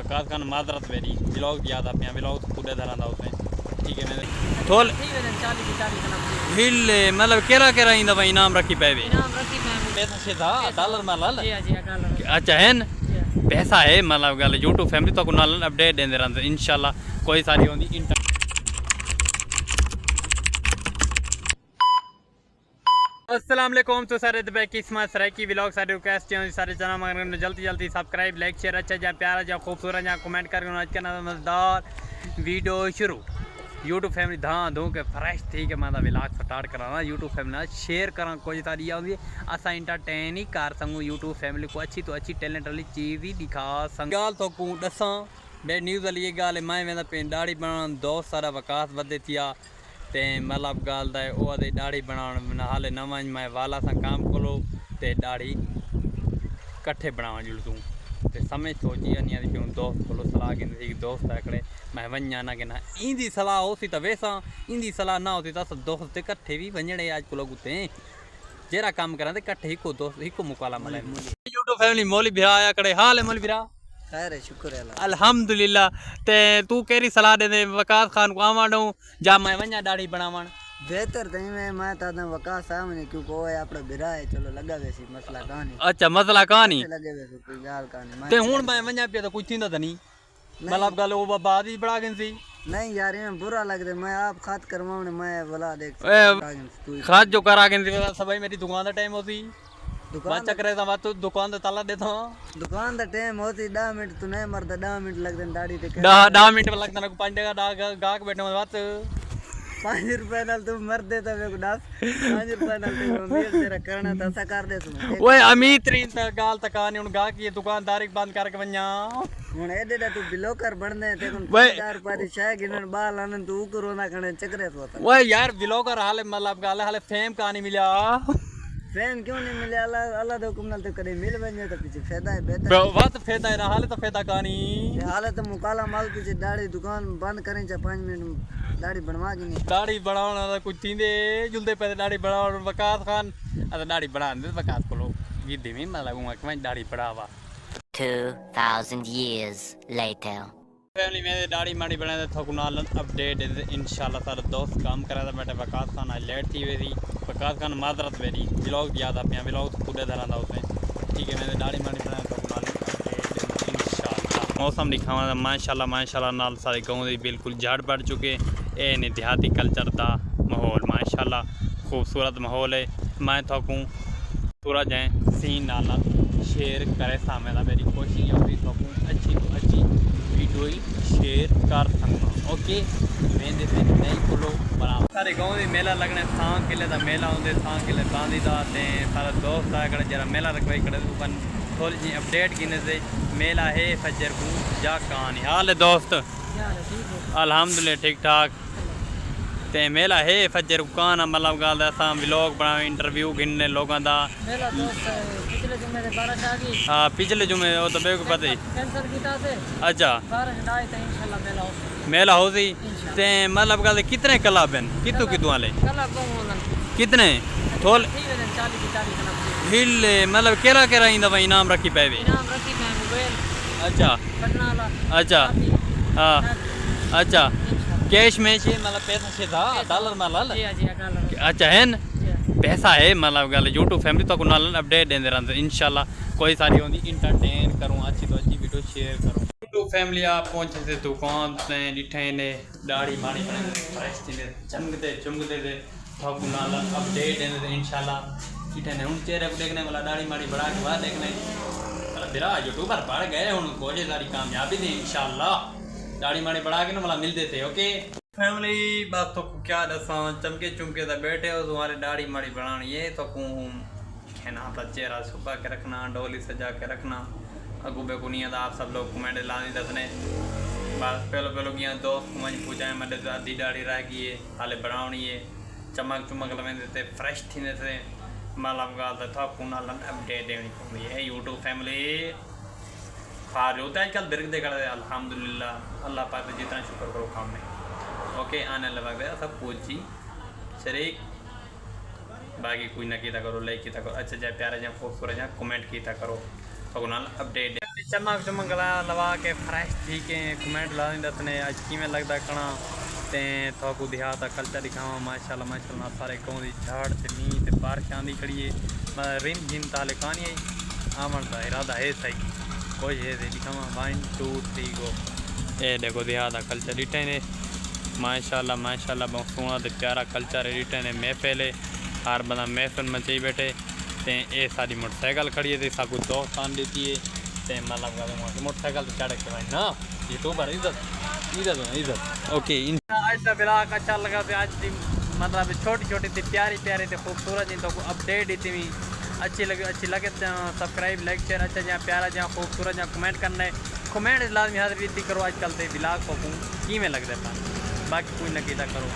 बकास खान माजरत मेरी व्लॉग भी याद आप व्लॉग पूरे धरा था उसमें ठीक है मैंने थोल हिल मतलब केरा केरा इंदा भाई इनाम रखी पैवे पैसा से था डॉलर माल अच्छा है न पैसा है मतलब गल यूट्यूब फैमिली तो नाल अपडेट देंदे रहंदे इंशाल्लाह कोई सारी होंदी अस्सलाम वालेकुम तो सारे दुबई की स्मार्ट सराय की व्लॉग सारे रिक्वेस्ट हैं सारे जना मगर जल्दी जल्दी सब्सक्राइब लाइक शेयर अच्छा जा प्यारा जा खूबसूरत जा कमेंट करके आज का मज़ेदार वीडियो शुरू यूट्यूब फैमिली धां धो के फ्रेश थी के मैं व्लॉग स्टार्ट कराना यूट्यूब फैमिली शेयर करा कोई सारी आती असा इंटरटेन ही कर सकूँ यूट्यूब फैमिली को अच्छी तो अच्छी टैलेंट वाली चीज़ ही दिखा सक गाल तो को दसा बे न्यूज़ वाली ये गाल मैं वेंदा पे दाढ़ी बनाने दोस्त सारा वकास वधे थिया ते मतलब गाल दा ओ आदे दाढ़ी बनाने हाले नवां मैं वाला सा काम करो ते दाढ़ी कट्ठे बनावा जुड़ तू ते समझ सोची नहीं आती क्यों दोस्त को सलाह गिनती दोस्त आकड़े मैं वन्या ना कि ना इंदी सलाह होती तो वैसा इंदी सलाह ना होती तो अस दोस्त कट्ठे भी वंजने आज को गुते जेरा काम करा ते कट्ठे हिको दोस्त हिको मुकाला मले यूट्यूब फैमिली मौली भरा आकड़े हाल है मौली भरा खैर है शुक्र है अल्हम्दुलिल्लाह ते तू केरी सलाह दे दे वकास खान को आवाडो जा मैं वन्या दाढ़ी बनावण बेहतर तई मैं तादा वकास सामने क्योंकि वो आपड़ा बिरा है चलो लगावे सी मसला कहानी अच्छा मसला कहानी लगावे सी कोई गाल कहानी ते हुन मैं वन्या पे तो कुछ थींदा त नहीं मतलब गल वो बाद ही बड़ा गन सी नहीं यार ये बुरा लग रहा मैं आप खात करवाने मैं भला देख खात जो करा गन सी सब मेरी दुकान दा टाइम होती दुकान चक्कर है तो दुकान दा ताला देता दुकान दा टाइम होती 10 मिनट तू नहीं मरदा 10 मिनट लगदे दाढ़ी ते 10 मिनट लगदा ना 5 टका गाहक बैठने में बात 5 रुपए नाल तू मर देता मेरे को 5 रुपए नाल ते मेल तेरा करना था ऐसा कर दे तू ओए अमीर रीन ता गाल तका नहीं उन गाहक ये दुकानदारी बंद करके वन्या हुन एडेडा तू ब्लॉगर बनने ते को 5000 रुपए दी शाय गिनन बाल आनंद तू कोरोना कने चक्रे तो होता ओए यार ब्लॉगर हाले मतलब गाल हाले फेम कहानी मिला फैन क्यों नहीं मिले अल्लाह दे हुक्म नाल तो कदे मिल वने तो पीछे फायदा है बेहतर बात फायदा है हाले तो फायदा कहानी हाले तो मुकाला माल पीछे दाढ़ी दुकान बंद करें चा 5 मिनट दाढ़ी बनवा के नहीं दाढ़ी बनावना दा कुछ थींदे जुलदे पे दाढ़ी बनावण वकास खान अदा दाढ़ी बनान दे वकास को विधि में मैं लगूंगा कि मैं दाढ़ी बढ़ावा 2000 years later फैमिली में दाढ़ी माड़ी बनाए थे थकुनाल अपडेट इंशाल्लाह सारा दोस्त काम करा था बैठे वकास खान आज लेट थी वेरी वकास खान माजरत वेरी व्लॉग भी याद आप व्लॉग पूरे धरा था उसमें ठीक है मैंने दाढ़ी माड़ी बनाए थकुनाल अपडेट इंशाल्लाह मौसम दिखावा माशाल्लाह नाल सारे गाँव के बिल्कुल झाड़ पड़ चुके ए ने देहाती कल्चर का माहौल माशाल्लाह खूबसूरत माहौल है मैं थकूँ पूरा जाए सीन नाल शेयर करे सामने था मेरी कोशिश होती थकूँ अच्छी तो अच्छी वीडियो ही शेयर कर सकना ओके मेहंदी से नहीं खोलो बना सारे गाँव में मेला लगने सांग किले का मेला होंगे सांग किले गांधी का सारा दोस्त आकर जरा मेला रखवाई करे ऊपर थोड़ी जी अपडेट गिने से मेला है फजर को जा कहानी हाल है दोस्त अल्हम्दुलिल्लाह ठीक ठाक ते मेला है फजर कान मतलब गल असा व्लॉग बना इंटरव्यू गिनने लोगों का हाँ पिछले जुमे वो तो बेको पता ही अच्छा मेला हो सी ते मतलब गल कितने क्लब हैं कितु कितु वाले कितने थोल हिल मतलब केरा केरा इंदा भाई इनाम रखी पैवे अच्छा अच्छा हाँ अच्छा कैश में से मतलब पैसा से था डॉलर माल अच्छा है न पैसा है मतलब गल यूट्यूब फैमिली तो नाल अपडेट देंदे रहंदे इंशाल्लाह कोई सारी होंदी इंटरटेन करूँ अच्छी तो अच्छी वीडियो शेयर करूँ यूट्यूब फैमिली आप पहुंचे थे दुकान ने डिठे ने दाढ़ी माड़ी बने फ्रेश थी चमकते चमकते थे तो नाल अपडेट देंदे इंशाल्लाह डिठे ने उन चेहरे को देखने वाला दाढ़ी माड़ी बढ़ा के बाद देखने मेरा यूट्यूबर बढ़ गए उन कोई सारी कामयाबी थी इंशाल्लाह दाढ़ी माड़ी बढ़ा के ना मतलब मिलते थे ओके फैमिली बस तो क्या दसा चमके चुमके तो बैठे हो तुम्हारे दाढ़ी माड़ी बढ़ानी है तो कहना अपना चेहरा छुपा के रखना डोली सजा के रखना अगू बेगू नहीं था आप सब लोग कमेंट लाने दसने बस पहलो गया दोस्त को मुझे पूछा है मेरे आधी दाढ़ी रह गई है हाले बढ़ानी है चमक चुमक लगे थे फ्रेश थी थे मतलब गल था पुना अपडेट देनी पड़ी है यूट्यूब फैमिली फार होता है आजकल दरगदे कर अल्हम्दुलिल्लाह अल्लाह पाक जितना शुक्र करो काम में ओके आने लग गया सब कुछ जी शरीक बाकी कोई ना किया करो लाइक किया करो अच्छा जाए प्यारा जाए खूबसूरत जाए कमेंट किया करो तो अपडेट चमक चमक लवा के फ्रेश थी के कमेंट ला दसने अज किमें लगता कणा ते थोकू देहात का कल्चर दिखावा माशाल्लाह माशाल्लाह सारे गाँव की झाड़ से मीह ते बारिश आंदी खड़ी है मतलब रिम झिम ताले कहानी आई आमन का इरादा है सही कोई है दिखावा 1 2 3 गो ये देखो देहात का कल्चर डिटे ने माशाल्लाह माशाल्लाह बहुत सोहना ते प्यारा कल्चर है डिटे ने महफिल है हर बंदा महफिल में चाहिए बैठे ते ये सारी मोटरसाइकिल खड़ी है साकू दोस्त आन देती है ते मतलब मोटरसाइकिल चढ़ के भाई ना यूट्यूबर इज्जत ओके आज का ब्लॉग अच्छा लगा तो आज की मतलब छोटी छोटी थी प्यारी प्यारी थी खूबसूरत तो अपडेट थी अच्छी लगे तो सब्सक्राइब लाइक शेयर अच्छा जहाँ प्यारा जहाँ खूबसूरत जहाँ कमेंट करना है कमेंट लाजमी हर रीति करो आजकल तो ब्लॉग को की में लगता है बाकी कोई ना कीता करो।